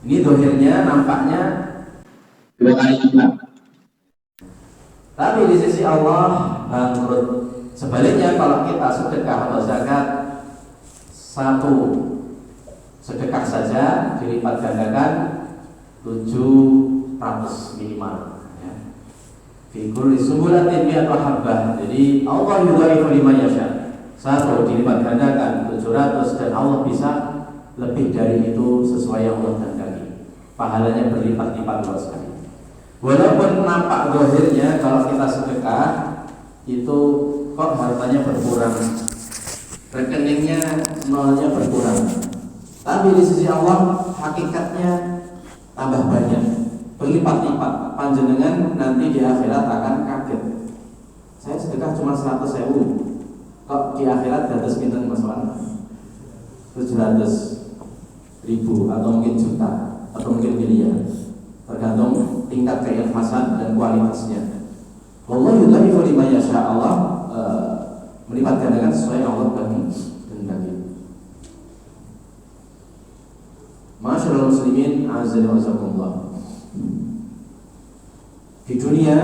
Ini dohirnya nampaknya 2 kali lipat. Tapi di sisi Allah bangkrut. Sebaliknya kalau kita sedekah atau zakat, 1 sedekah saja dilipat gandakan 700 minimal. Fikul sumbulatin mi'atu habbah. Jadi Allah yudhaifu liman yasha. 1 dilipat gandakan 700 dan Allah bisa lebih dari itu sesuai yang Allah kehendaki. Pahalanya berlipat-lipat luas sekali. Walaupun nampak zahirnya kalau kita sedekah itu kok hartanya berkurang, rekeningnya nolnya berkurang. Tapi di sisi Allah hakikatnya tambah banyak, berlipat-lipat. Panjenengan nanti di akhirat akan kaget. Saya sedekah cuma 100.000, kok di akhirat dados pinten Mas Wan? 700.000 atau mungkin juta atau mungkin miliar, tergantung tingkat keikhlasan dan kualitasnya. Wallahu yudhaifu liman yasha. Allah melipat gandakan sesuai yang Allah kehendaki. Masyaallah muslimin azza wa jalla. Di dunia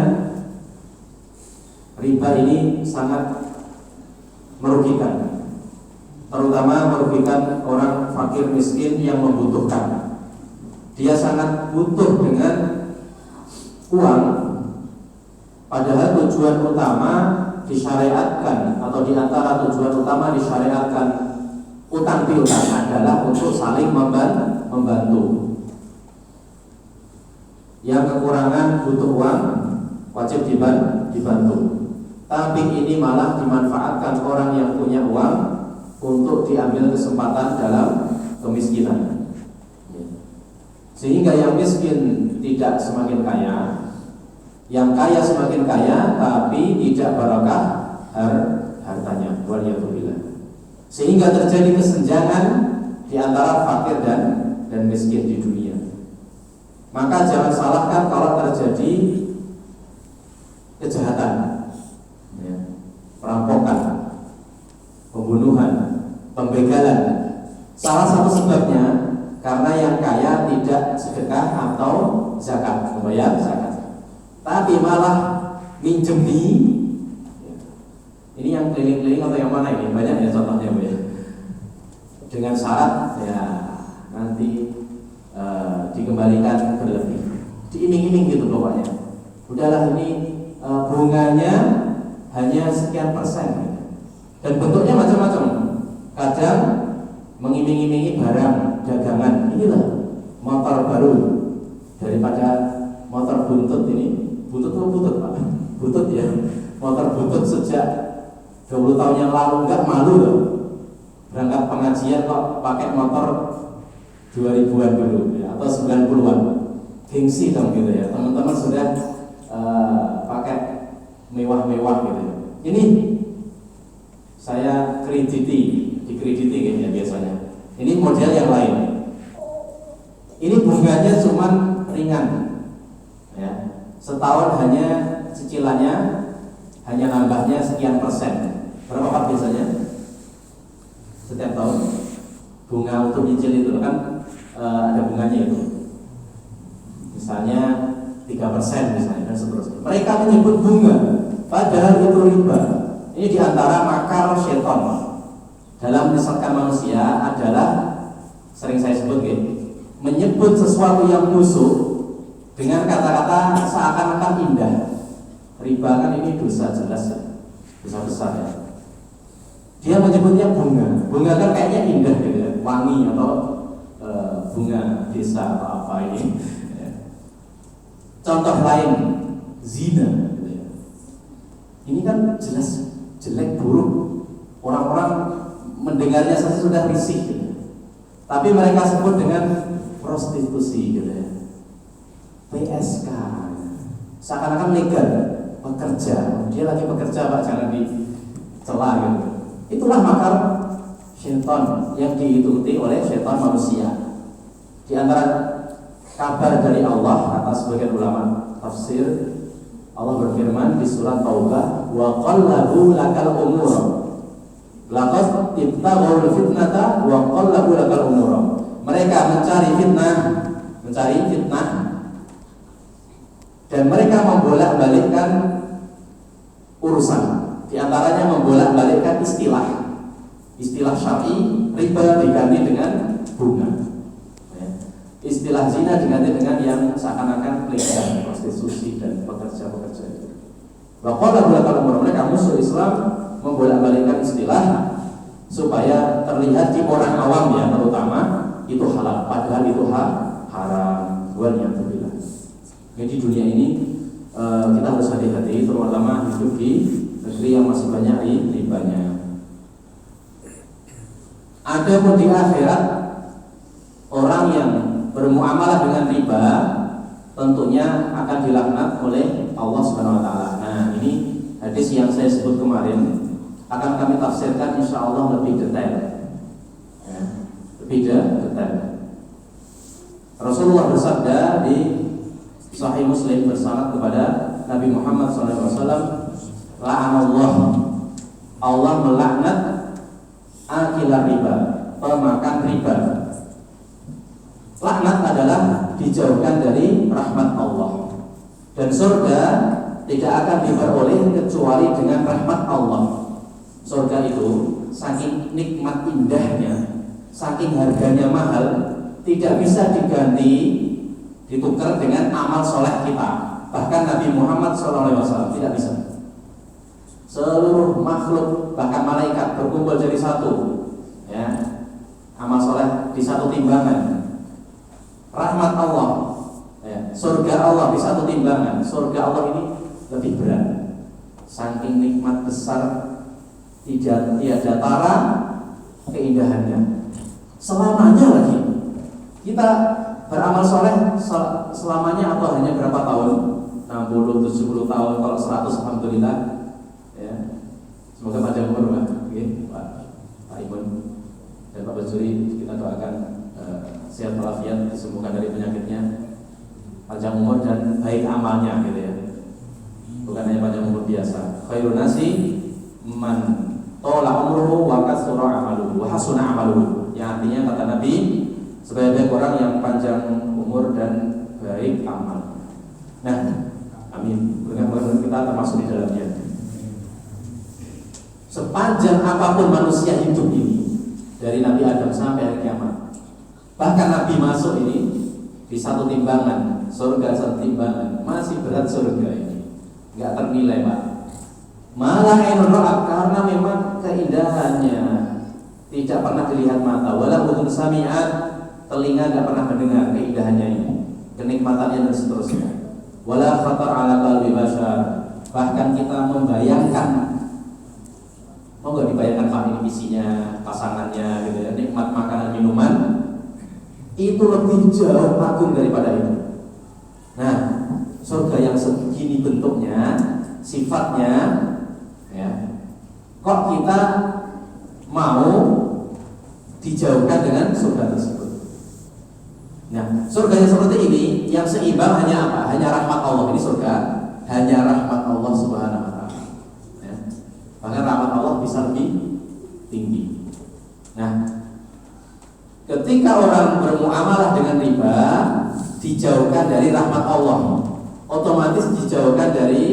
riba ini sangat merugikan, terutama merugikan orang fakir miskin yang membutuhkan. Dia sangat butuh dengan uang, padahal tujuan utama disyariatkan atau di antara tujuan utama disyariatkan utang piutang adalah untuk saling membantu. Yang kekurangan butuh uang wajib dibantu. Tapi ini malah dimanfaatkan orang yang punya uang untuk diambil kesempatan dalam kemiskinan, sehingga yang miskin tidak semakin kaya, yang kaya semakin kaya, tapi tidak barokah hartanya. Waliyadzubillah. Sehingga terjadi kesenjangan di antara fakir dan miskin di dunia. Maka jangan salahkan kalau terjadi kejahatan, perampokan, pembunuhan, pembegalan. Salah satu sebabnya karena yang kaya tidak sedekah atau zakat, membayar zakat, tapi malah minjem ini yang keliling-keliling atau yang mana ini? Banyak ya contohnya Bu ya. Dengan syarat ya nanti dikembalikan berlebih, diiming-iming gitu pokoknya. Udahlah ini bunganya hanya sekian persen, dan bentuknya macam-macam. Kadang mengiming-imingi barang dagangan, inilah motor baru daripada motor buntut ini. Buntut atau butut Pak? Butut ya, motor butut sejak 20 tahun yang lalu. Enggak malu loh berangkat pengajian kok pakai motor 2000-an dulu ya, atau 90-an. Gengsi dong gitu ya, teman-teman sudah pakai mewah-mewah gitu ya. Ini saya dikrediti kayaknya biasanya. Ini model yang lain. Ini bunganya cuman ringan ya. Setahun hanya cicilannya hanya nambahnya sekian persen. Berapa Pak biasanya? Setiap tahun bunga untuk nyicil itu kan ada bunganya itu. Misalnya 3% misalnya dan seterusnya. Mereka menyebut bunga, padahal itu riba. Ini diantara makar syaitan dalam menyesatkan manusia adalah, sering saya sebut gitu, menyebut sesuatu yang busuk dengan kata-kata seakan-akan indah. Riba kan ini dosa jelas ya, dosa besar ya. Dia menyebutnya bunga. Bunga kan kayaknya indah gitu ya, wangi atau bunga desa atau apa ini. Contoh lain, zina gitu ya. Ini kan jelas jelek, buruk. Orang-orang mendengarnya saja sudah risih gitu. Tapi mereka sebut dengan prostitusi gitu ya. PSK, seakan-akan legal, pekerja. Dia lagi bekerja Pak, jangan dicela gitu. Itulah makar syaitan yang diikuti oleh syaitan manusia. Di antara kabar dari Allah, kata sebagian ulama tafsir, Allah berfirman di surat Taubah, wa qallabu lakal umur, laqad ibtaghul fitnata wa qallabu lakal umur. Mereka mencari fitnah mencari fitnah, dan mereka membolak-balikkan urusan. Di antaranya membolak-balikkan istilah syar'i, riba diganti dengan bunga, istilah zina diganti dengan yang seakan-akan legal, prostitusi dan pekerja-pekerja itu. Bahkan mereka musuh Islam membolak-balikkan istilah supaya terlihat di orang awam ya terutama itu halal, padahal itu haram. Waliyadzubillah. Jadi dunia ini kita harus hati-hati, terutama hidup di negeri yang masih banyak ribanya. Ada pun di akhirat orang yang bermuamalah dengan riba tentunya akan dilaknat oleh Allah Subhanahu wa taala. Nah, ini hadis yang saya sebut kemarin akan kami tafsirkan insyaallah lebih detail. Ya, lebih detail. Rasulullah bersabda di Sahih Muslim bersanad kepada Nabi Muhammad SAW, la'anallah, Allah melaknat akilar riba, pemakan riba. Laknat adalah dijauhkan dari rahmat Allah, dan surga tidak akan diperoleh kecuali dengan rahmat Allah. Surga itu saking nikmat indahnya, saking harganya mahal, tidak bisa diganti, ditukar dengan amal soleh kita. Bahkan Nabi Muhammad SAW tidak bisa. Seluruh makhluk bahkan malaikat berkumpul jadi satu, ya, amal soleh di satu timbangan. Rahmat Allah, ya, surga Allah di satu timbangan. Surga Allah ini lebih berat, saking nikmat besar, tiada tara keindahannya. Selamanya lagi kita beramal soleh selamanya atau hanya berapa tahun? 60, 70 tahun, kalau 100 alhamdulillah. Ya. Semoga panjang umur Pak. Oke, Pak Imun dan Pak Basuri, kita doakan sehat walafiat, disembuhkan dari penyakitnya, panjang umur dan baik amalnya gitu ya. Bukan hanya panjang umur biasa. Khairun nasi man tola umruhu wa kasura amaluhu wa hasuna amaluhu. Yang artinya kata Nabi, sebaik-baik orang yang panjang umur dan baik amal. Nah, amin. Mudah-mudahan kita termasuk di dalamnya. Sepanjang apapun manusia hidup ini, dari Nabi Adam sampai hari kiamat, bahkan Nabi masuk ini di satu timbangan, surga satu timbangan, masih berat surga ini, nggak ternilai Pak. Malah enroak karena memang keindahannya tidak pernah dilihat mata, walau udhun sami'at, telinga nggak pernah mendengar keindahannya ini, kenikmatannya dan seterusnya. Wala khatar ala qalbi bashar, bahkan kita membayangkan, mau nggak dibayangkan Pak ini isinya, pasangannya gitu ya, nikmat makanan minuman itu lebih jauh agung daripada itu. Nah, surga yang segini bentuknya, sifatnya, ya, kok kita mau dijauhkan dengan surga tersebut? Nah, surga yang seperti ini, yang seimbang hanya apa? Hanya rahmat Allah. Ini surga hanya rahmat Allah Subhanahu wa taala. Ya. Bahkan rahmat Allah bisa lebih tinggi. Nah, ketika orang bermuamalah dengan riba, dijauhkan dari rahmat Allah, otomatis dijauhkan dari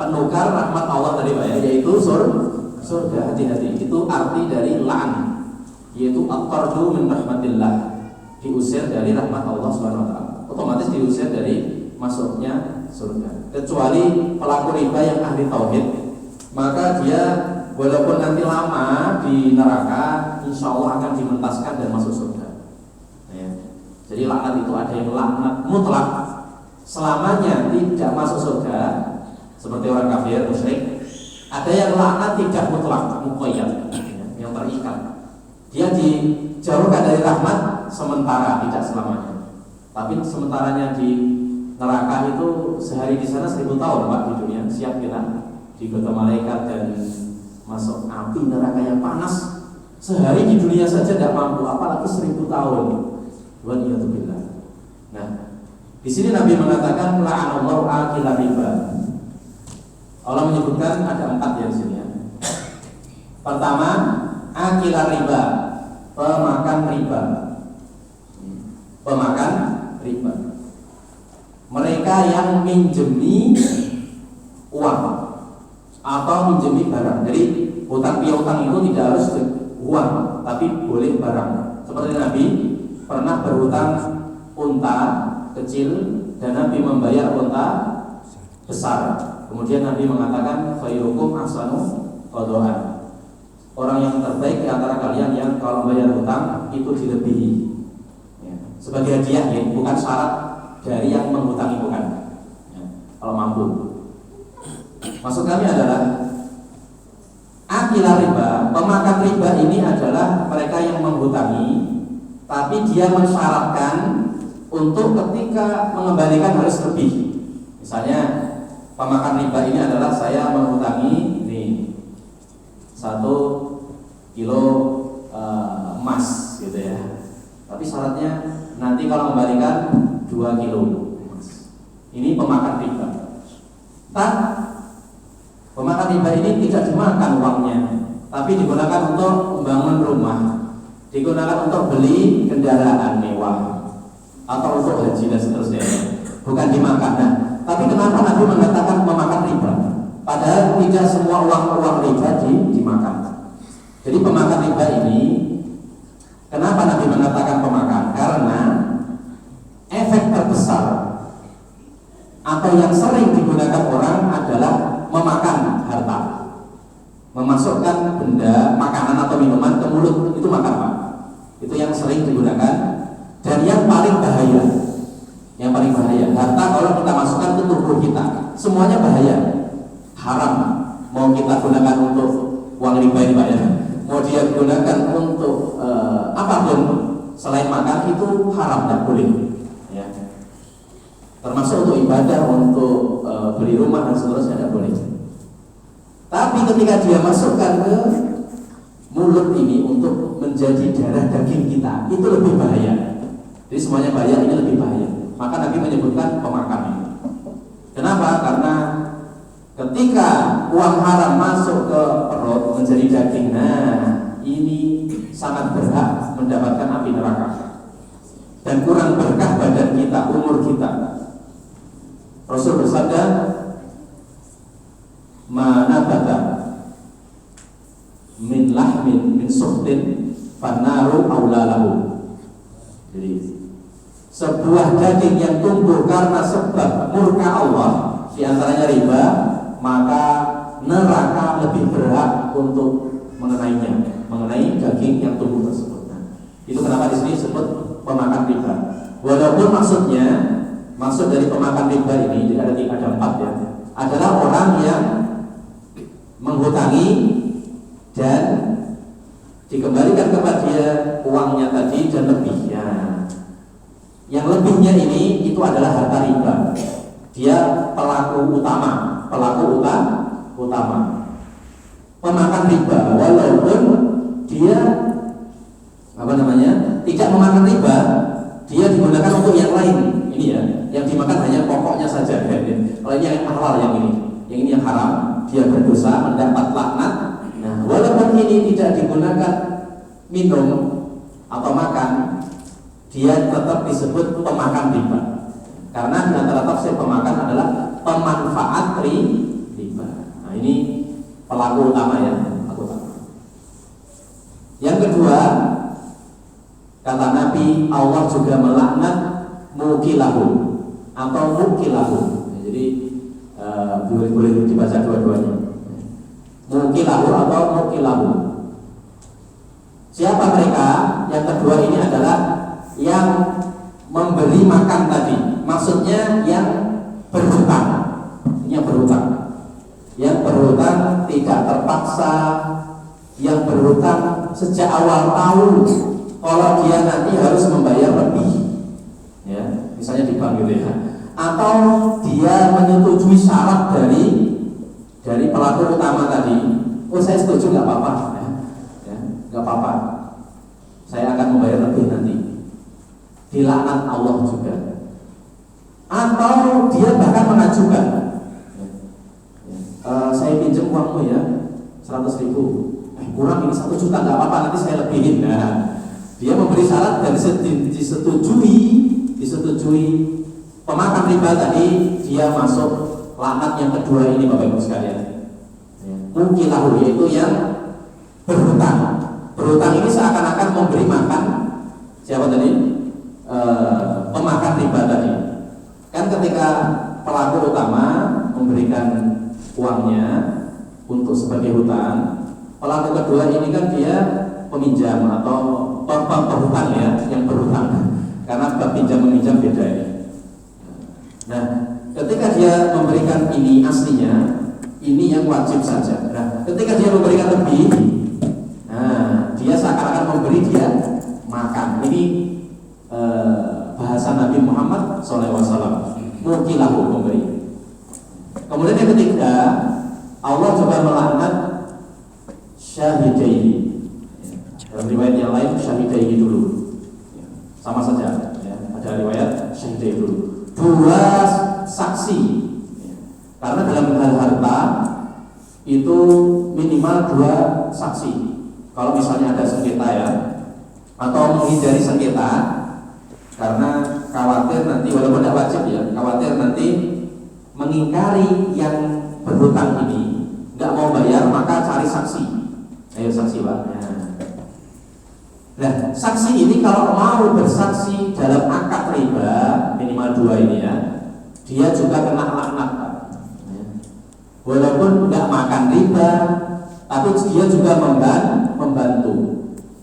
penukar rahmat Allah tadi Pak ya, yaitu surga. Hati-hati, itu arti dari la'an, yaitu at-tardu min rahmatillah, diusir dari rahmat Allah Subhanahu wa taala. Otomatis diusir dari masuknya surga. Kecuali pelaku riba yang ahli tauhid, maka dia walaupun nanti lama di neraka, insya Allah akan dimentaskan dan masuk surga. Ya. Jadi laknat itu ada yang laknat mutlak, selamanya tidak masuk surga, seperti orang kafir, musyrik. Ada yang laknat tidak mutlak, muqayyad, yang terikat. Dia dijauhkan dari rahmat sementara, tidak selamanya. Tapi sementaranya di neraka itu sehari di sana 1000 tahun Pak, di dunia siap kita digoda malaikat dan masuk api neraka yang panas. Sehari di dunia saja tidak mampu, apalagi 1000 tahun. Waliyadzubillah. Nah, di sini Nabi mengatakan la'anallahu akila riba. Allah menyebutkan ada 4 ya di sini ya. Pertama, akila riba, pemakan riba. Pemakan riba. Mereka yang minjemi uang atau minjemi barang. Jadi hutang piutang itu tidak harus uang, tapi boleh barang. Seperti Nabi pernah berhutang unta kecil dan Nabi membayar unta besar. Kemudian Nabi mengatakan khairukum ahsanu qadaan. Orang yang terbaik di antara kalian yang kalau bayar hutang itu dilebihi. Ya. Sebagai hadiah ya, bukan syarat dari yang menghutangi, bukan. Ya. Kalau mampu. Maksud kami adalah akilah riba, pemakan riba ini adalah mereka yang menghutangi, tapi dia mensyaratkan untuk ketika mengembalikan harus lebih. Misalnya pemakan riba ini adalah saya menghutangi ini 1 kilo emas gitu ya. Tapi syaratnya nanti kalau mengembalikan 2 kilo emas. Ini pemakan riba. Pemakan riba ini tidak dimakan uangnya, tapi digunakan untuk membangun rumah, digunakan untuk beli kendaraan mewah, atau untuk haji dan seterusnya. Bukan dimakan. Nah, tapi kenapa Nabi mengatakan memakan riba? Padahal tidak semua uang riba dimakan. Jadi pemakan riba ini, kenapa Nabi mengatakan pemakan? Karena efek terbesar atau yang sering digunakan orang adalah memakan harta, memasukkan benda makanan atau minuman ke mulut, itu makan Pak. Itu yang sering digunakan dan yang paling bahaya. Yang paling bahaya, harta kalau kita masukkan ke tubuh kita, semuanya bahaya, haram. Mau kita gunakan untuk uang riba ini Pak ya, mau dia gunakan untuk apapun selain makan itu haram, tidak boleh. Ya. Termasuk untuk ibadah, untuk beli rumah dan seterusnya tidak boleh. Tapi ketika dia masukkan ke mulut ini untuk menjadi darah daging kita, itu lebih bahaya. Jadi semuanya bahaya, ini lebih bahaya. Maka Nabi menyebutkan pemakan ini. Kenapa? Karena ketika uang haram masuk ke perut menjadi daging, nah ini sangat berhak mendapatkan api neraka dan kurang berkah badan kita, umur kita. Rasul bersabda, "Mana bata min lahmin min suhtin fannaru aulalahu." Jadi sebuah daging yang tumbuh karena sebab murka Allah, di antaranya riba, maka neraka lebih berhak untuk mengenai daging yang tumbuh tersebut. Nah, itu kenapa di sini disebut pemakan riba. Walaupun maksud dari pemakan riba ini ada 4 ya. Adalah orang yang menghutangi dan dikembalikan kepada dia uangnya tadi dan lebihnya. Yang lebihnya ini itu adalah harta riba. Dia pelaku utama. Pemakan riba walaupun dia tidak memakan riba, dia digunakan untuk yang lain. Ini ya, yang dimakan hanya pokoknya saja. Kalau ini yang halal, yang ini yang haram, dia berdosa, mendapat laknat. Nah, walaupun ini tidak digunakan minum atau makan, dia tetap disebut pemakan riba. Karena di antara tafsir pemakan adalah pemanfaat riba. Nah, ini pelaku utama ya, Yang kedua, kata Nabi, Allah juga melaknat mukilahu atau mukilahu. Jadi boleh dibaca dua-duanya. Mukilahu atau mukilahu. Siapa mereka? Yang kedua ini adalah yang memberi makan tadi. Maksudnya yang berhutang. Yang berhutang tidak terpaksa, yang berhutang sejak awal tahu kalau dia nanti harus membayar lebih, ya, misalnya di bank gitu ya, atau dia menyetujui syarat dari pelaku utama tadi. Oh, saya setuju, nggak apa-apa, ya, nggak apa-apa, saya akan membayar lebih nanti. Dilaknat Allah juga. Atau dia bahkan mengajukan, saya pinjam uangmu ya 100.000, kurang ini 1 juta, nggak apa-apa, nanti saya lebihin. Nah, dia memberi syarat dan disetujui menyetujui pemakan riba tadi dia masuk laknat yang kedua ini Bapak Ibu sekalian. Mukilahu yaitu yang berhutang. Berhutang ini seakan-akan memberi makan siapa tadi? Pemakan riba tadi. Kan ketika pelaku utama memberikan uangnya untuk sebagai hutang, pelaku kedua ini kan dia peminjam atau penghutang ya, yang berhutang. Karena bab pinjam meminjam beda ini. Nah, ketika dia memberikan ini aslinya, ini yang wajib saja. Nah, ketika dia memberikan lebih, nah dia seakan-akan memberi dia makan. Ini bahasa Nabi Muhammad SAW. Mukilahu memberi. Kemudian yang ketiga, Allah juga melaknat syahidaini. Dalam riwayat yang lain syahidaini dulu. Sama saja. Ya. Ada riwayat syahidaini dulu. Dua saksi. Karena dalam hal harta itu minimal dua saksi. Kalau misalnya ada sengketa ya, atau menghindari sengketa, karena khawatir nanti walaupun tidak wajib ya, khawatir nanti mengingkari yang berhutang ini nggak mau bayar, maka cari saksi. Ayo saksi Pak. Nah, saksi ini kalau mau bersaksi dalam akad riba minimal dua ini ya, dia juga kena laknat Pak. Walaupun nggak makan riba, tapi dia juga membantu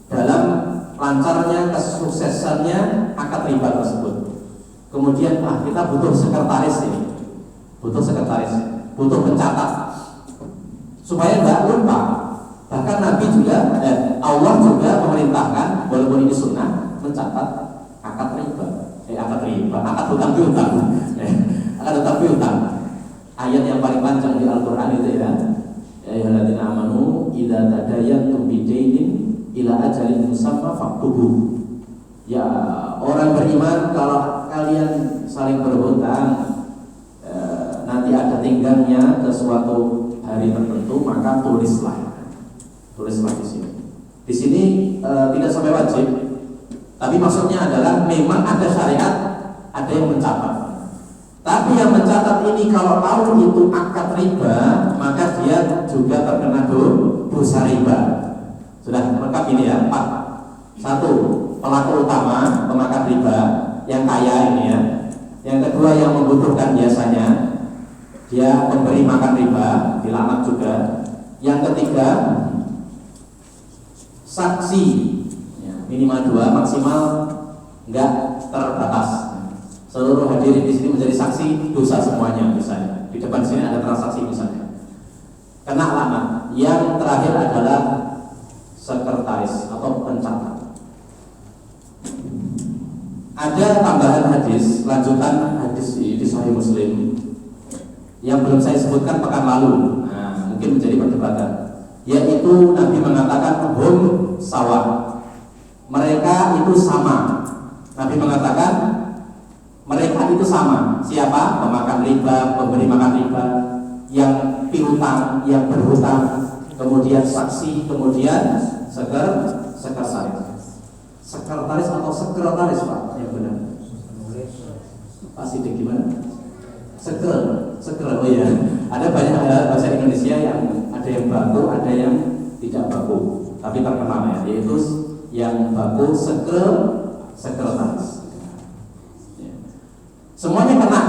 dalam lancarnya kesuksesannya akad riba tersebut. Kemudian kita butuh sekretaris ini, butuh pencatat supaya nggak lupa. Bahkan Nabi juga Allah juga memerintahkan, walaupun ini sunnah, mencatat akad akad hutang piutang, akad hutang piutang. Ayat yang paling panjang di Al-Quran itu ya, ya ayyuhalladzina amanu idza tadayantum bidainin ila ajalin musamma faktubuh. Ya orang beriman, kalau kalian saling berhutang nanti ada tinggangnya ke suatu hari tertentu, maka tulislah di sini. Di sini tidak sampai wajib, tapi maksudnya adalah memang ada syariat, ada yang mencatat. Tapi yang mencatat ini kalau tahu itu akad riba, maka dia juga terkena dosa riba. Sudah lengkap ini ya, 4. 1. Pelaku utama pemakan riba yang kaya ini ya. Yang kedua yang membutuhkan biasanya, dia pemberi makan riba, dilaknat juga. Yang ketiga, saksi ya, minimal 2, maksimal enggak terbatas. Seluruh hadirin di sini menjadi saksi dosa semuanya misalnya. Di depan sini ada transaksi misalnya. Kena laknat. Yang terakhir adalah sekretaris atau pencatat. Ada tambahan hadis, lanjutan hadis di Sahih Muslim yang belum saya sebutkan pekan lalu. Nah, mungkin menjadi perdebatan. Yaitu Nabi mengatakan hum sawa. Mereka itu sama. Nabi mengatakan mereka itu sama. Siapa? Pemakan riba, pemberi makan riba, yang piutang, yang berhutang, kemudian saksi, kemudian sekretaris. Sekretaris atau sekretaris Pak? Yang benar. Pak Sidik gimana? Sekretaris. Oh ya. Ada banyak bahasa Indonesia yang ada yang baku, ada yang tidak baku, tapi terkenal ya, yaitu yang baku sekretaris. Semuanya kena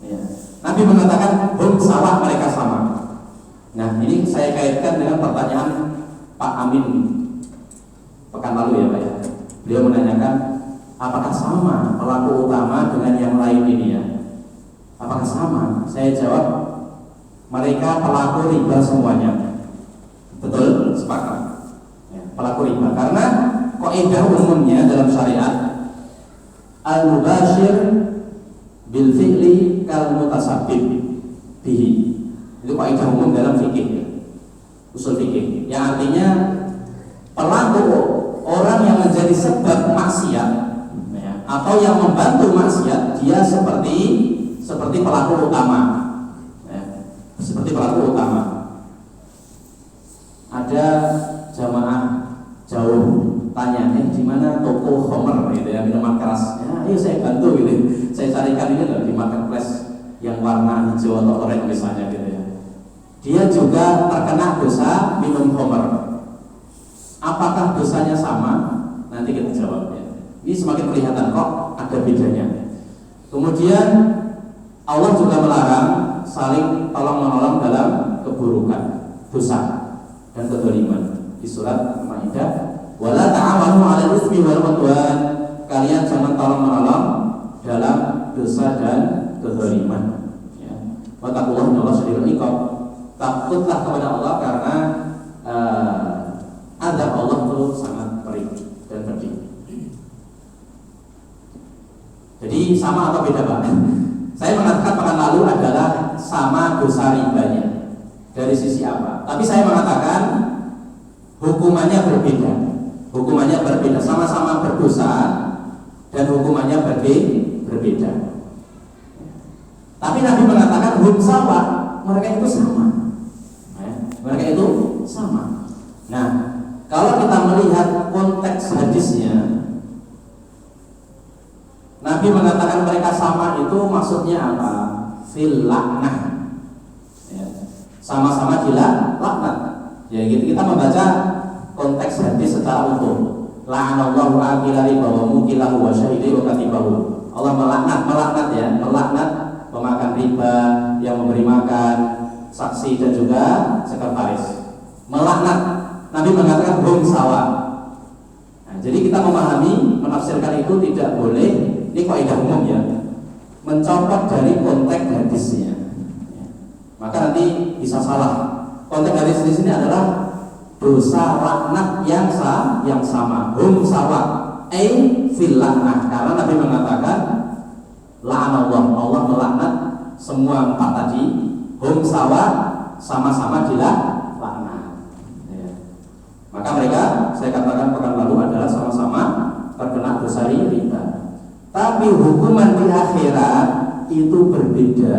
ya. Nabi mengatakan hum sawa, mereka sama. Nah ini saya kaitkan dengan pertanyaan Pak Amin pekan lalu ya Pak ya. Beliau menanyakan apakah sama pelaku utama dengan yang lain ini ya. Apakah sama? Saya jawab mereka pelaku riba semuanya. Betul? Sepakat ya, pelaku riba. Karena kaidah umumnya dalam syariat al-mubashir bil fi'li kal mutasabbib bihi. Itu kaidah umum dalam fikih ya. Usul fikih. Yang artinya pelaku, orang yang menjadi sebab maksiat ya, atau yang membantu maksiat, dia seperti pelaku utama ya, seperti pelaku utama. Ada jamaah jauh tanya, di mana toko khamr gitu ya, minuman keras ya, ayo saya bantu gitu, saya carikan ini loh di marketplace yang warna hijau atau oranye misalnya gitu ya. Dia juga terkena dosa minum khamr. Apakah dosanya sama? Nanti kita jawab ya. Ini semakin kelihatan kok ada bedanya. Kemudian Allah juga melarang saling tolong-menolong dalam keburukan, dosa dan kezaliman. Di surat Maidah, wala ta'awanu 'alal itsmi wal 'udwan. Kalian jangan tolong-menolong dalam dosa dan kezaliman. Ya. Wattaqullaha innallaha syadidul iqab. Takutlah kepada Allah karena azab Allah itu sangat perih dan pedih. Jadi sama atau beda Pak? Saya mengatakan pekan lalu adalah sama dosa ribanya. Dari sisi apa? Tapi saya mengatakan hukumannya berbeda. Hukumannya berbeda, sama-sama berdosa dan hukumannya berbeda. Tapi Nabi mengatakan hum sawa, mereka itu sama. Mereka itu sama. Nah, kalau kita melihat konteks hadisnya, Nabi mengatakan mereka sama itu maksudnya apa? Fil laknah. Ya. Sama-sama dilaknat. Ya gitu, kita membaca konteks hadis secara utuh. La'anallahu akila riba wa mukilahu wa syahidi wa katibahu. Allah melaknat ya, melaknat pemakan riba, yang memberi makan, saksi dan juga sekretaris. Melaknat. Nabi mengatakan hum sawa. Nah, jadi kita memahami, menafsirkan itu tidak boleh, ini kaidah umum ya, mencopot dari konteks hadisnya. Maka nanti bisa salah. Konteks hadis di sini adalah dosa laknat yang sama. Hum sawa, fil laknah. Karena Nabi mengatakan la'anallah, Allah melaknat semua empat tadi. Hum sawa, sama-sama dilaknat. Ya. Maka mereka, saya katakan pekan lalu, adalah sama-sama terkena dosa riba. Tapi hukuman di akhirat itu berbeda.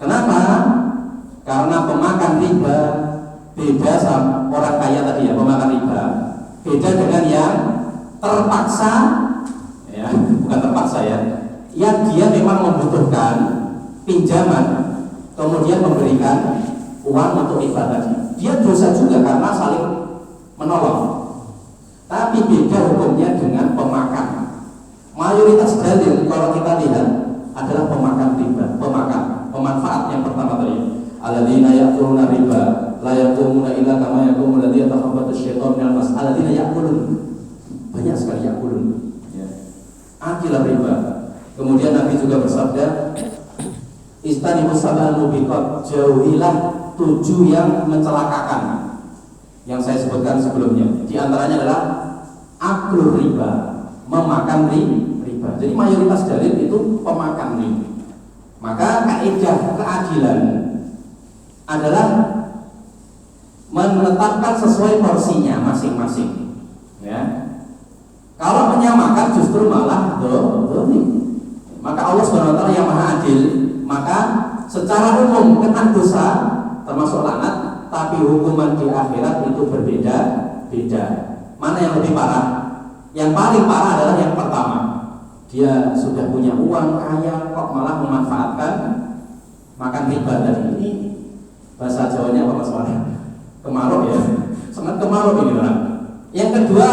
Kenapa? Karena pemakan riba beda sama orang kaya tadi ya, pemakan riba beda dengan yang terpaksa ya, bukan terpaksa ya, yang dia memang membutuhkan pinjaman kemudian memberikan uang untuk riba tadi. Dia dosa juga karena saling menolong. Tapi beda hukumnya dengan pemakan. Mayoritas dalil kalau kita lihat adalah pemakan riba, pemanfaat yang pertama tadi. Alladzina ya'kuluna riba la yaqumuna illa kama yaqumu alladzi yatakhabbathu asy-syaitanu minal mas. Alladzina ya'kulun. Banyak sekali ya'kulun. Ya. Akilah riba. Kemudian Nabi juga bersabda, Istanibus sab'al mubiqat, jauhilah 7 yang mencelakakan. Yang saya sebutkan sebelumnya. Di antaranya adalah aklur riba, memakan riba. Jadi mayoritas dalil itu pemakan riba. Maka kaidah keadilan adalah menetapkan sesuai porsinya masing-masing. Ya. Kalau menyamakan justru malah dolim. Maka Allah SWT yang maha adil, maka secara umum kena dosa termasuk laknat, tapi hukuman di akhirat itu berbeda-beda. Mana yang lebih parah? Yang paling parah adalah yang pertama. Dia sudah punya uang kaya kok malah memanfaatkan makan riba tadi. Ini bahasa Jawanya apa Mas Warna? Kemaruk ya, sangat kemaruk ini orang. Yang kedua,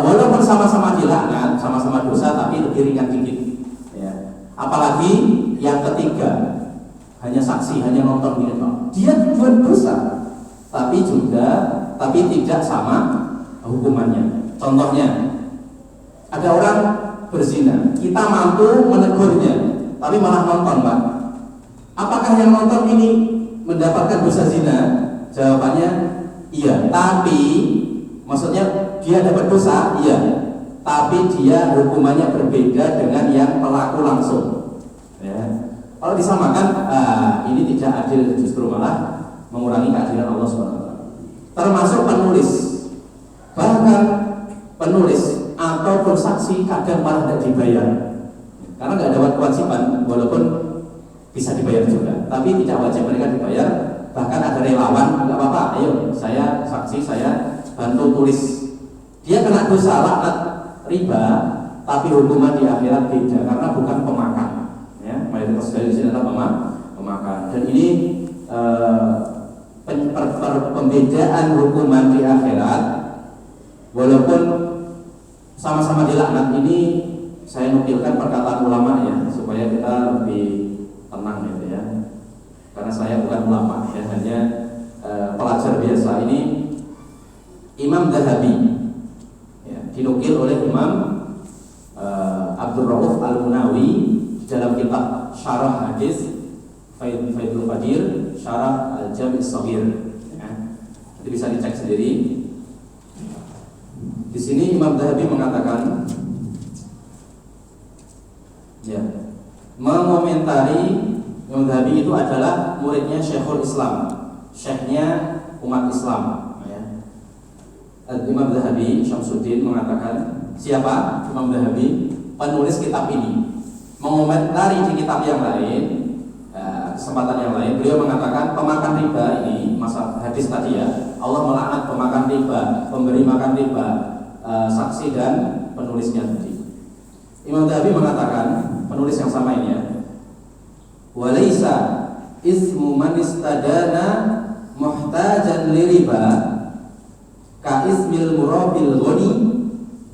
walaupun sama-sama dilaknat, sama-sama dosa, tapi lebih ringan dikit. Ya. Apalagi yang ketiga, hanya saksi, hanya nonton gitu. Dia juga dosa, tapi tidak sama hukumannya. Contohnya, ada orang berzina, kita mampu menegurnya, tapi malah nonton, Pak. Apakah yang nonton ini mendapatkan dosa zina? Jawabannya iya, tapi maksudnya dia dapat dosa, iya, tapi dia hukumannya berbeda dengan yang pelaku langsung. Ya. Kalau disamakan, ini tidak adil, justru malah mengurangi keadilan Allah SWT. Termasuk penulis, bahkan penulis ataupun saksi kadang malah tidak dibayar, karena nggak ada kewajiban, walaupun bisa dibayar juga, tapi tidak wajib mereka dibayar. Bahkan ada relawan, nggak apa-apa, ayo saya saksi, saya bantu tulis. Dia kena dosa laknat riba, tapi hukuman di akhirat beda karena bukan pemakan. Ya, mayoritas dari sini adalah pemakan. Dan ini pembedaan hukuman di akhirat, walaupun sama-sama dilaknat, ini saya nukilkan perkataan ulama ya, supaya kita lebih tenang gitu ya. Karena saya bukan ulama ya, hanya pelajar biasa. Ini Imam Zahabi ya, dinukil oleh Imam Abdul Rauf Al-Munawi dalam kitab Syarah Hadis Faidul Qadir, Syarah Al-Jami' Shaghir ya. Itu bisa dicek sendiri. Di sini Imam Zahabi mengatakan ya, mengomentari. Imam Zahabi itu adalah muridnya Syekhul Islam, syekhnya umat Islam ya. Imam Zahabi Syamsuddin mengatakan, siapa Imam Zahabi? Penulis kitab ini. Mengomentari di kitab yang lain, kesempatan yang lain, beliau mengatakan pemakan riba ini, masa hadis tadi ya, Allah melaknat pemakan riba, pemberi makan riba, saksi dan penulisnya tadi. Imam Zahabi mengatakan, penulis yang sama ini ya, walaysa ismu man istadana muhtajan liriba ka ismil murabil ghani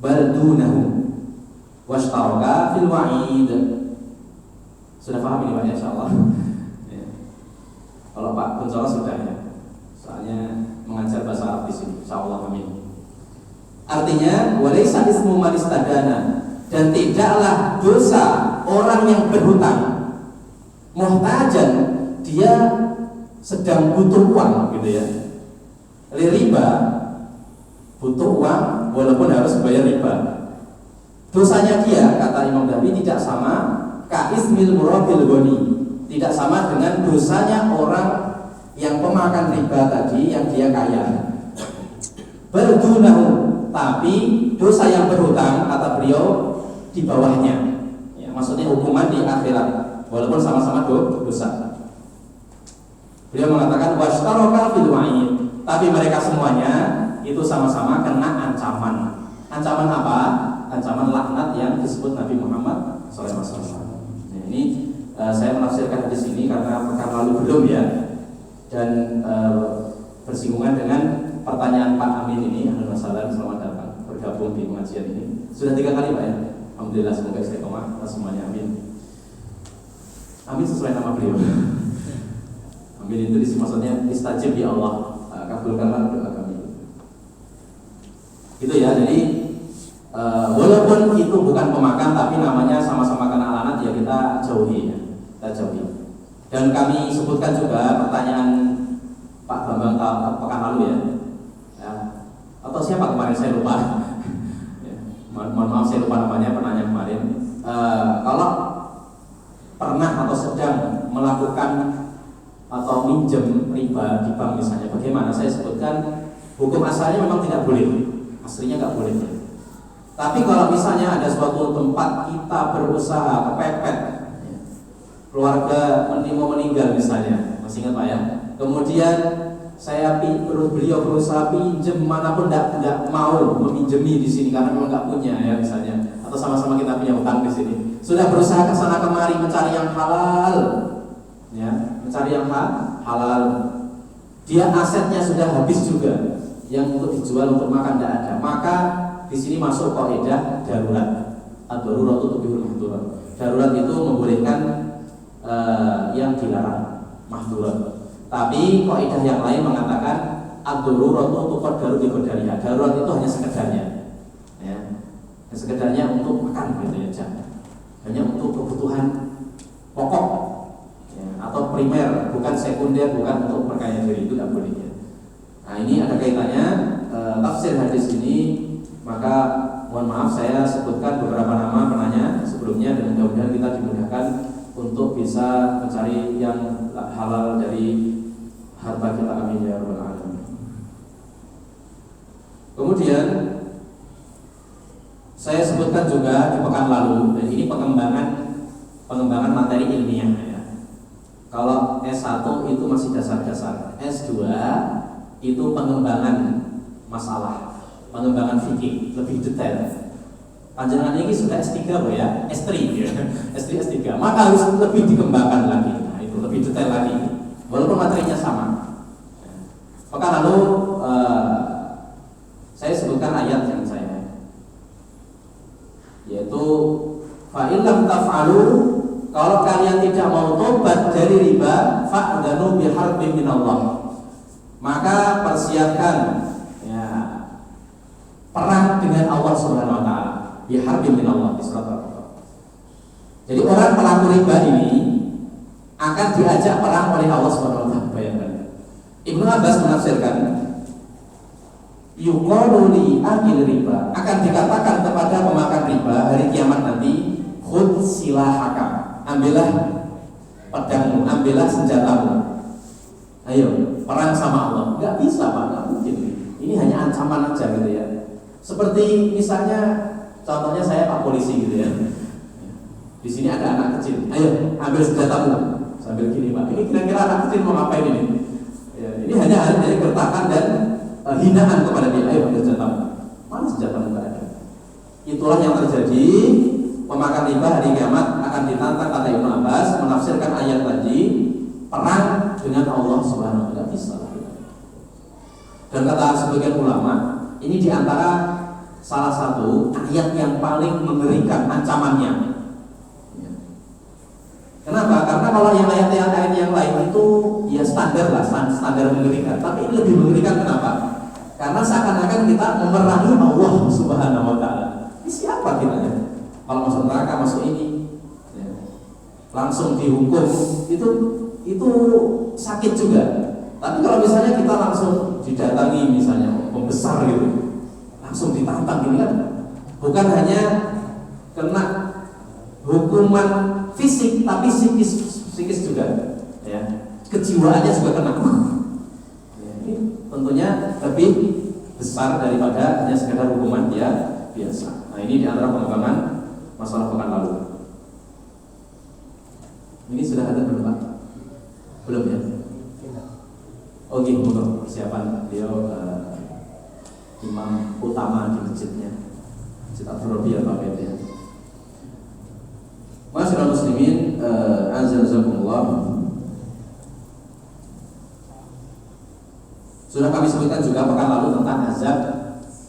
bal dunahu washtaraka fil wa'id. Sudah paham ini Pak ya, insyaallah ya. Kalau Pak Kuncoro sudah ya, soalnya mengajar bahasa Arab di sini, insyaallah, amin. Artinya walaysa ismu man istadana, dan tidaklah dosa orang yang berhutang muhtajan, dia sedang butuh uang gitu ya, riba, butuh uang walaupun harus bayar riba. Dosanya dia, kata Imam Zahabi, tidak sama ka ismil murabil ghani, tidak sama dengan dosanya orang yang pemakan riba tadi yang dia kaya. Berdunahu, tapi dosa yang berhutang, kata beliau, di bawahnya ya, maksudnya hukuman di akhirat walaupun sama-sama dosa. Beliau mengatakan washtaraka fil wa'id, tapi mereka semuanya itu sama-sama kena ancaman. Ancaman apa? Ancaman laknat yang disebut Nabi Muhammad SAW. Nah, ini saya menafsirkan hadis ini karena pekan lalu belum ya, dan bersinggungan dengan pertanyaan Pak Amin ini. Ahlan wa sahlan, selamat datang bergabung di pengajian ini. Sudah 3 kali Pak ya. Alhamdulillah, semoga istiqomah semuanya, amin. Amin sesuai nama beliau. Amin itu maksudnya istajib ya Allah, kabulkanlah doa kami. Gitu ya. Jadi walaupun itu bukan pemakan, tapi namanya sama-sama kena laknat, ya kita jauhi ya. Kita jauhi. Dan kami sebutkan juga pertanyaan Pak Bambang pekan lalu ya. Atau siapa kemarin saya lupa. Ya, mohon maaf saya lupa namanya penanya kemarin. Kalau pernah atau sedang melakukan atau minjem riba di bank misalnya, bagaimana? Saya sebutkan hukum asalnya memang tidak boleh, aslinya nggak boleh. Tapi kalau misalnya ada suatu tempat kita berusaha kepepet, keluarga mau meninggal misalnya, masih ingat Pak ya? Kemudian beliau berusaha pinjem manapun tidak mau meminjemi di sini karena memang nggak punya ya misalnya, atau sama-sama kita punya utang di sini. Sudah berusaha ke sana kemari mencari yang halal, ya, mencari yang halal. Dia asetnya sudah habis juga, yang untuk dijual untuk makan tidak ada. Maka di sini masuk kaidah darurat. Ad-darurat itu tubihul mahdurat. Darurat itu membolehkan yang dilarang, mahdurat. Tapi kaidah yang lain mengatakan ad-darurat itu tuqaddaru bi qadariha. Darurat itu hanya sekedarnya, ya, sekedarnya untuk makan gitu ya, hanya untuk kebutuhan pokok ya, atau primer, bukan sekunder, bukan untuk perkaya diri, itu tidak boleh ya. Nah ini ada kaitannya tafsir hadis ini. Maka mohon maaf saya sebutkan beberapa nama penanya sebelumnya, dan mudah-mudahan kita dimudahkan untuk bisa mencari yang halal dari harta kita, amin ya rabbal alamin. Kemudian saya sebutkan juga di pekan lalu, dan ini pengembangan materi ilmiah ya. Kalau S1 itu masih dasar-dasar, S2 itu pengembangan masalah, pengembangan fikih lebih detail. Panjenengan ini sudah S3 Pak ya, S3 ya. S3 S3. Maka harus lebih dikembangkan lagi. Nah, itu lebih detail lagi. Walaupun materinya sama. Maka lalu saya sebutkan ayat yang saya, yaitu fa in lam taf'alu, kalau kalian tidak mau tobat dari riba, fa'danu biharbin minallah, maka persiapkan ya, perang dengan Allah Subhanahu wa taala. Biharbin minallah di surat Al-Baqarah. Jadi orang pelaku riba ini akan diajak perang oleh Allah Subhanahu wa taala. Bayangkan. Ibnu Abbas menafsirkan, yuqalu li akil riba, akan dikatakan kepada pemakan riba hari kiamat nanti, khudh silahaka, ambillah pedangmu, ambillah senjatamu, ayo perang sama Allah. Nggak bisa Pak, nggak mungkin. Ini hanya ancaman aja gitu ya. Seperti misalnya, contohnya saya Pak polisi gitu ya. Di sini ada anak kecil, ayo ambil senjatamu. Sambil gini Pak, ini kira-kira anak kecil mau ngapain ini? Ya, ini hanya dari gertakan dan hinaan kepada dia. Ayo ambil senjatamu. Mana senjatamu? Nggak ada. Itulah yang terjadi. Pemakan riba hari kiamat akan ditantang, kata Ibnu Abbas menafsirkan ayat tadi, perang dengan Allah Subhanahu wa taala. Bisa. Dan kata sebagian ulama, ini diantara salah satu ayat yang paling mengerikan ancamannya. Kenapa? Karena kalau yang ayat-ayat yang lain itu ya standar lah, standar mengerikan. Tapi ini lebih mengerikan, kenapa? Karena seakan-akan kita memerangi Allah Subhanahu wa taala. Ini siapa kita ya? Kalau masuk neraka, masuk ini ya, langsung dihukum, itu sakit juga. Tapi kalau misalnya kita langsung didatangi, misalnya pembesar gitu, langsung ditantang ini kan, bukan hanya kena hukuman fisik, tapi psikis juga ya, kejiwaannya juga kena ya, ini tentunya lebih besar daripada hanya sekedar hukuman dia biasa. Nah, ini diantara pengembangan masalah pekan lalu. Ini sudah ada belum Pak? Belum ya? Oke, untuk persiapan beliau imam utama di masjidnya, Masjid Abdul Rabi Al-Baqir ya. Masyaallah muslimin, azazakumullah. Sudah kami sebutkan juga pekan lalu tentang azab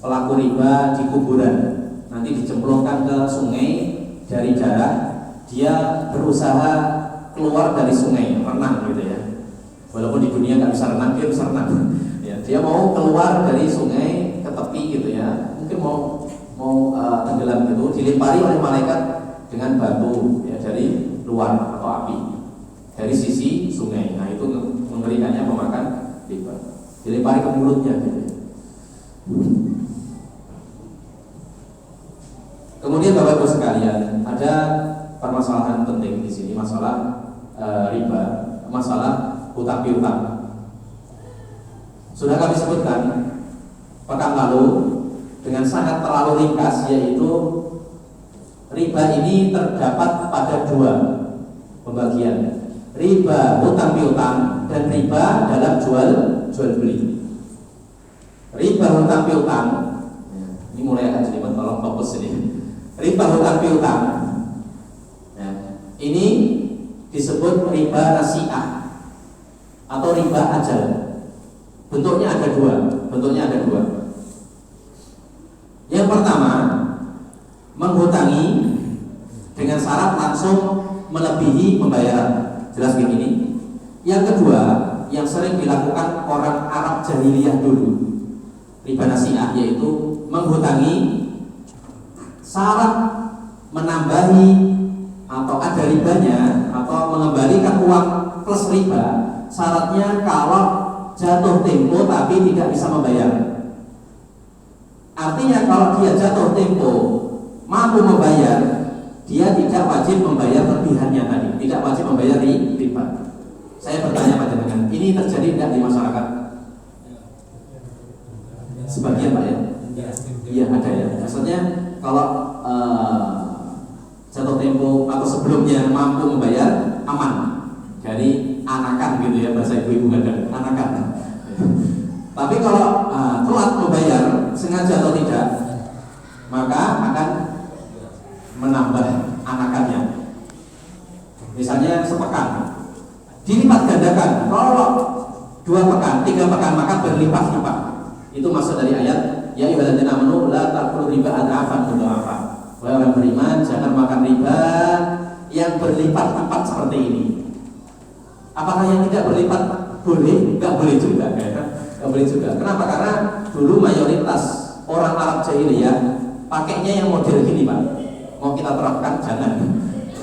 pelaku riba di kuburan. Nanti dicemplungkan ke sungai dari darat, dia berusaha keluar dari sungai, renang gitu ya. Walaupun di dunia nggak bisa renang, dia bisa renang. Ya, dia mau keluar dari sungai ke tepi gitu ya. Mungkin mau tenggelam gitu, dilempari oleh malaikat dengan batu ya, dari luar atau api dari sisi sungai. Nah, itu mengerikannya pemakan riba. Dilempari ke mulutnya gitu. Kemudian Bapak Ibu sekalian, ada permasalahan penting di sini, masalah riba, masalah hutang piutang. Sudah kami sebutkan pekan lalu dengan sangat terlalu ringkas, yaitu riba ini terdapat pada dua pembagian, riba hutang piutang dan riba dalam jual beli. Riba hutang piutang, ini mulai akan jadi tolong fokus ini. Riba hutang piutang, ini disebut riba nasi'ah atau riba ajal. Bentuknya ada dua. Yang pertama, menghutangi dengan syarat langsung melebihi pembayaran. Jelas begini. Yang kedua, yang sering dilakukan orang Arab jahiliyah dulu, riba nasi'ah, yaitu menghutangi syarat menambahi atau ada ribanya atau mengembalikan uang plus riba. Syaratnya kalau jatuh tempo tapi tidak bisa membayar. Artinya kalau dia jatuh tempo mampu membayar, dia tidak wajib membayar lebihannya tadi, tidak wajib membayar riba. Saya bertanya pada dengan ini terjadi tidak di masyarakat? Sebagian Pak ya? Iya ada ya. Maksudnya kalau jatuh tempo atau sebelumnya mampu membayar, aman dari anakan gitu ya, bahasa ibu-ibu kadang anakan. Tapi kalau telat membayar sengaja atau tidak, maka akan misalnya sepekan, dilipat gandakan. Kalau 2 pekan, 3 pekan maka berlipat-lipat. Itu maksud dari ayat ya ayyuhalladzina amanu la ta'kulu riba adhafan mudha'afa. Wahai orang beriman, jangan makan riba yang berlipat-lipat seperti ini. Apakah yang tidak berlipat boleh? Enggak boleh juga, enggak boleh juga. Kenapa? Karena dulu mayoritas orang Arab jahiliyah pakainya yang model gini, Pak. Mau kita terapkan jangan.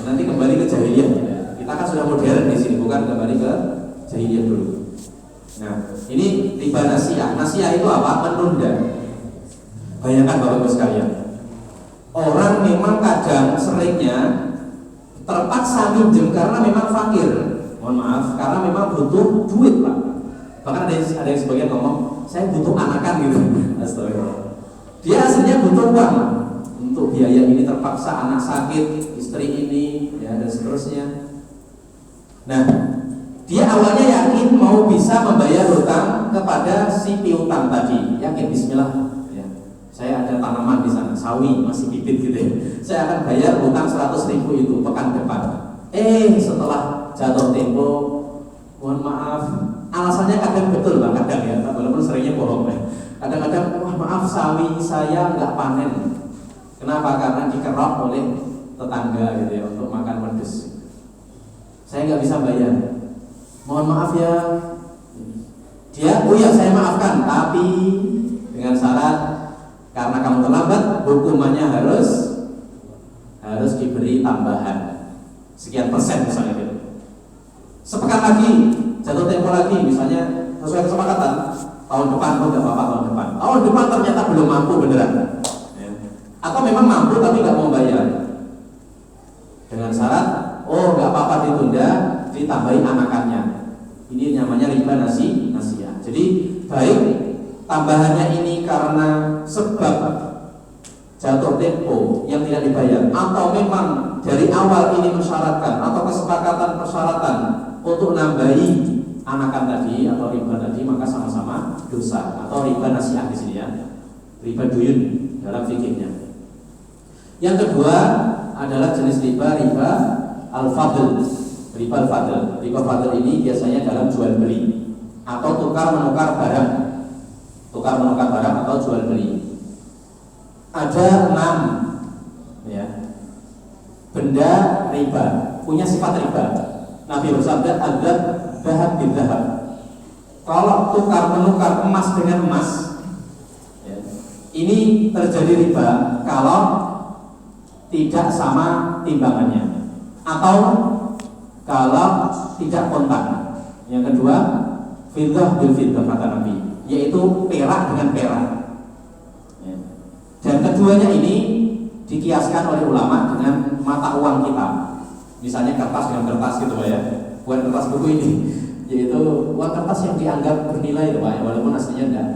Nanti kembali ke jahiliyah. Kita kan sudah modern di sini, bukan kembali ke jahiliyah dulu. Nah, ini riba nasiah. Nasiah itu apa? Menunda. Bayangkan Bapak Ibu sekalian. Orang memang kadang seringnya terpaksa minjem karena memang fakir. Mohon maaf, karena memang butuh duit, Pak. Bahkan ada yang sebagian ngomong, saya butuh anakan gitu. Astagfirullah. Dia aslinya butuh uang untuk biaya ini, terpaksa anak sakit, istri ini, ya dan seterusnya. Nah, dia awalnya yakin mau bisa membayar hutang kepada si piutang tadi. Yakin bismillah, ya. Saya ada tanaman di sana, sawi masih bibit gitu ya. Saya akan bayar hutang 100.000 itu pekan depan. Setelah jatuh tempo, mohon maaf, alasannya kadang betul Bang, kadang ya, walaupun seringnya bohong ya. Kadang-kadang, wah maaf sawi saya nggak panen. Kenapa? Karena dikerok oleh tetangga gitu ya untuk makan pedes. Saya nggak bisa bayar. Mohon maaf ya. Dia, oh ya saya maafkan, tapi dengan syarat karena kamu terlambat, hukumannya harus diberi tambahan sekian persen misalnya gitu. Sepekan lagi, jatuh tempo lagi, misalnya sesuai kesepakatan tahun depan, oh nggak apa-apa tahun depan. Tahun depan ternyata belum mampu beneran. Atau memang mampu tapi nggak mau bayar. Dengan syarat, oh nggak apa-apa ditunda, ditambahin anakannya. Ini namanya riba nasiah. Jadi baik tambahannya ini karena sebab jatuh tempo yang tidak dibayar, atau memang dari awal ini mensyaratkan atau kesepakatan persyaratan untuk nambahi anakan tadi atau riba tadi, maka sama-sama dosa atau riba nasiah di sini ya, riba duyun dalam fikihnya. Yang kedua adalah jenis riba al-fadl. Riba al-fadl. Riba fadl ini biasanya dalam jual beli atau tukar menukar barang. Tukar menukar barang atau jual beli. Ada 6 ya, benda riba, punya sifat riba. Nabi bersabda, "Adzab dzahab bil dzahab." Kalau tukar menukar emas dengan emas, ya, ini terjadi riba kalau tidak sama timbangannya atau kalau tidak kontan. Yang kedua, fiddah bil fiddah kata Nabi, yaitu perak dengan perak. Dan keduanya ini dikiaskan oleh ulama dengan mata uang kita. Misalnya kertas dengan kertas gitu Pak ya. Bukan kertas buku ini, yaitu uang kertas yang dianggap bernilai itu Pak ya, walaupun aslinya enggak.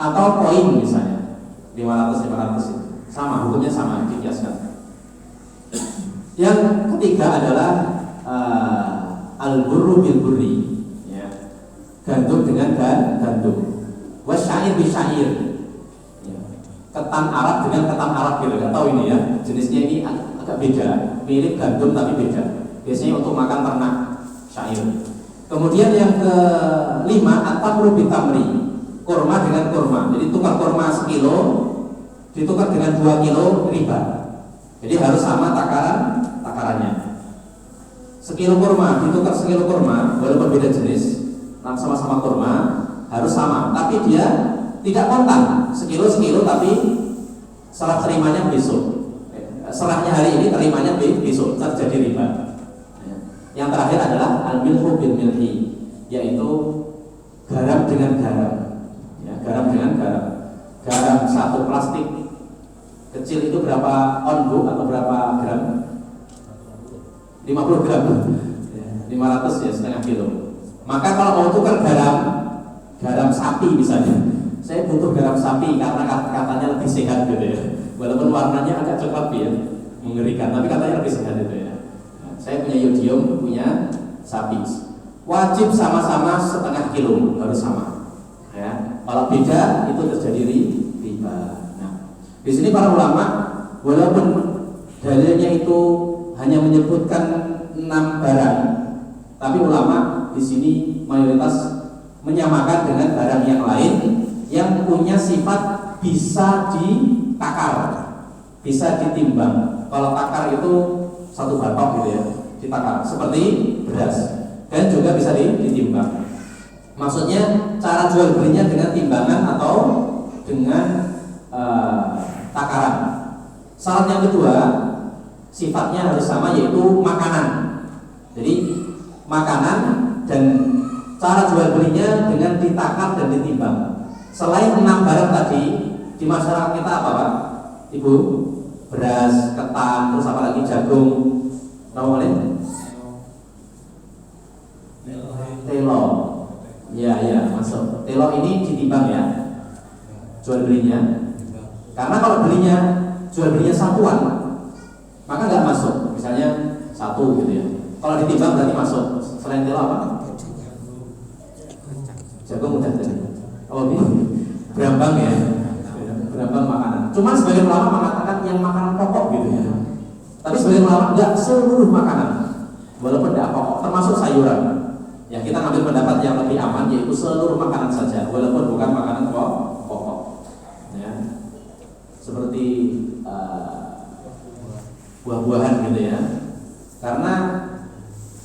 Atau koin misalnya 500 itu. Sama, hukumnya sama, dikiaskan. Yang ketiga adalah al-burru bil burri ya. Gandum dengan gandum. Wasyair bi syair. Ketan Arab dengan ketan Arab gitu, nggak tahu ini ya, jenisnya ini agak beda, mirip gandum tapi beda. Biasanya untuk makan ternak syair. Kemudian yang kelima, at-tamru bitamri, kurma dengan kurma. Jadi tukar kurma 1 kilo ditukar dengan 2 kilo riba. Jadi harus sama takarannya. 1 kilo kurma ditukar 1 kilo kurma, walaupun beda jenis, sama-sama kurma harus sama, tapi dia tidak kontan, 1 kilo tapi serah terimanya besok. Serahnya hari ini, terimanya besok, terjadi riba. Yang terakhir adalah al-milhu bil milhi, yaitu garam dengan garam. Ya, garam dengan garam. Garam 1 plastik kecil itu berapa on Bu atau berapa gram? 50 gram. 500 ya, setengah kilo. Maka kalau mau tukar garam sapi misalnya, saya butuh garam sapi karena katanya lebih sehat gitu ya. Walaupun warnanya agak coklat ya, mengerikan, tapi katanya lebih sehat itu ya. Nah, saya punya yodium, punya sapi. Wajib sama-sama 1/2 kilo, harus sama. Ya. Kalau beda itu terjadi riba. Nah, di sini para ulama walaupun dalilnya itu hanya menyebutkan 6 barang, tapi ulama di sini mayoritas menyamakan dengan barang yang lain yang punya sifat bisa ditakar, bisa ditimbang. Kalau takar itu satu batok gitu ya, ditakar seperti beras, dan juga bisa ditimbang. Maksudnya cara jual belinya dengan timbangan atau dengan takaran. Syarat yang kedua, sifatnya harus sama, yaitu makanan. Jadi makanan dan cara jual belinya dengan ditakar dan ditimbang. Selain 6 barang tadi, di masyarakat kita apa Pak? Ibu? Beras, ketan, terus apa lagi? Jagung, apa boleh? Telo. Ya, masuk. Telo ini ditimbang ya, jual belinya. Karena kalau jual belinya satuan, maka nggak masuk. Misalnya 1 gitu ya. Kalau ditimbang berarti masuk. Selain telo apa? Jagung udah tadi. Oh gitu. Berambang ya. Berambang makanan. Cuman sebagian ulama mengatakan yang makanan pokok gitu ya. Tapi sebagian ulama nggak seluruh makanan, walaupun tidak pokok, termasuk sayuran. Ya kita ngambil pendapat yang lebih aman, yaitu seluruh makanan saja, walaupun bukan makanan pokok. Ya. Seperti buah-buahan gitu ya. Karena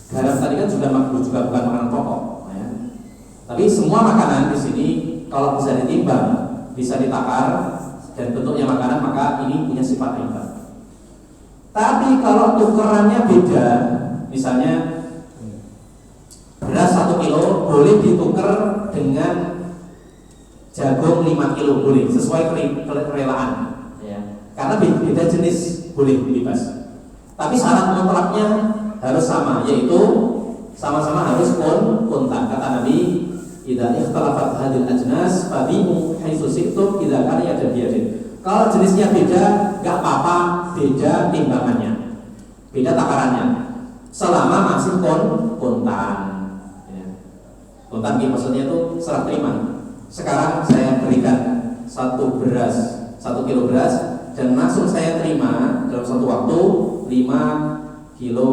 garam tadi kan juga bukan makanan pokok. Ya. Tapi semua makanan di sini kalau bisa ditimbang, bisa ditakar dan bentuknya makanan, maka ini punya sifat riba. Tapi kalau tukerannya beda, misalnya beras 1 kilo boleh ditukar dengan jagung 5 kilo boleh, sesuai kerelaan ya. Karena beda jenis boleh bebas. Tapi syarat mutlaknya harus sama, yaitu sama-sama harus kontak. Kata Nabi, idza ikhtalafat hadil ajnas fabi'u haitsu si'tum idza kana yada biyadin. Kalau jenisnya beda, enggak apa-apa, beda timbangannya, beda takarannya, selama masih kontan. Ya. Kontan maksudnya itu serah terima. Sekarang saya berikan 1 kilo beras dan langsung saya terima dalam satu waktu 5 kilo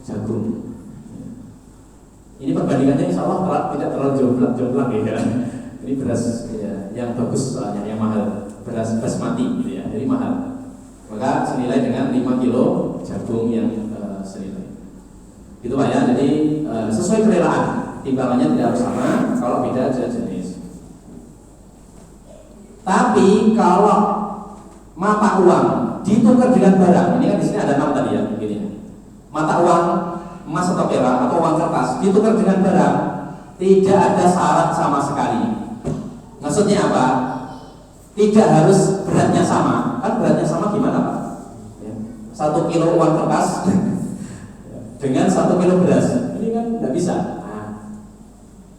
jagung. Ini perbandingannya insya Allah tidak terlalu jomplang ya. Ini beras ya, yang bagus soalnya, yang mahal, beras basmati gitu ya, jadi mahal. Maka senilai dengan 5 kilo jagung yang senilai. Gitu Pak ya. Jadi sesuai kerelaan, timbangannya tidak harus sama kalau beda jenis. Tapi kalau mata uang ditukar dengan barang, ini kan di sini ada 6 tadi ya, begini ya. Mata uang emas atau perak atau uang kertas ditukar dengan barang, tidak ada syarat sama sekali. Maksudnya apa? Tidak harus beratnya sama. Kan beratnya sama gimana Pak? 1 kilo uang kertas dengan 1 kilo beras, ini kan tidak bisa.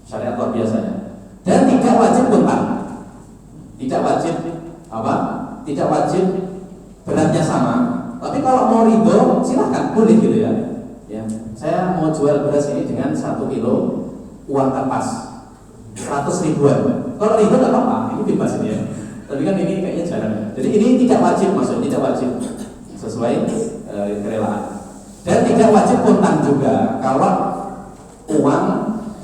Syariat luar biasanya. Dan tidak wajib kontan. Tidak wajib apa? Tidak wajib beratnya sama. Tapi kalau mau ridho silahkan, boleh gitu ya. Ya, saya mau jual beras ini dengan 1 kilo uang kertas 100 ribuan. Kalau ridho nggak apa-apa, ini bebas ini ya. Tapi kan ini kayaknya jarang. Jadi ini tidak wajib, maksudnya tidak wajib, sesuai kerelaan. Dan tidak wajib kontan juga kalau uang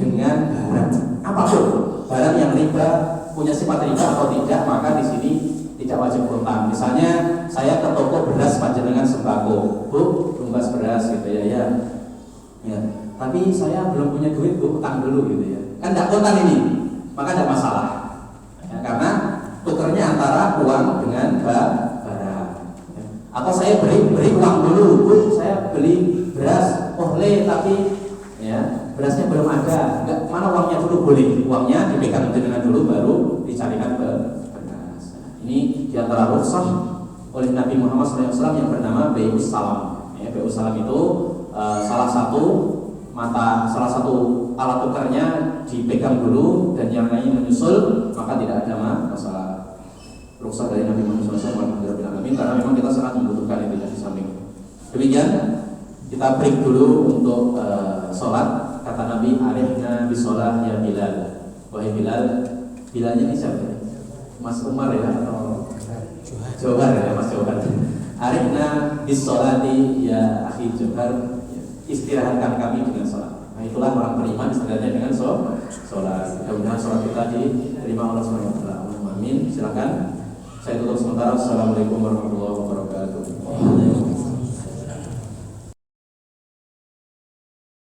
dengan barang apapun, barang yang riba punya sifat riba atau tidak, maka di sini tidak wajib kontan. Misalnya saya ke toko beras panjenengan sembako, Bu, tumbas beras gitu ya. Tapi saya belum punya duit, Bu, utang dulu gitu ya. Kan tidak kontan ini, maka tidak masalah. Ya, karena tukernya antara uang dengan barang. Ya. Atau saya beri uang dulu, Bu, saya beli beras, tapi ya berasnya belum ada. Enggak, mana uangnya dulu, boleh. Uangnya dipegang dengan dulu, baru dicarikan ke beras. Ini diantara rukhsah oleh Nabi Muhammad SAW yang bernama Bai'us Salam. Ya, Bai'us Salam itu salah satu alat tukarnya dipegang dulu dan yang lainnya menyusul, maka tidak ada masalah. Rukhsah dari Nabi Muhammad SAW karena memang kita sangat membutuhkan itu di samping. Demikian, kita break dulu untuk sholat. Kata Nabi, arihna bisolah ya Bilal. Wahai Bilal, Bilalnya ini siapa? Mas Umar ya atau Johar ya, Mas Johar. Arifna bis sholati ya akhi Johar, istirahatkan kami dengan sholat. Nah itulah orang beriman istirahatnya dengan sholat. Mudah-mudahan sholat kita diterima Allah SWT. Amin. Silakan. Saya tutup sementara. Assalamualaikum warahmatullahi wabarakatuh.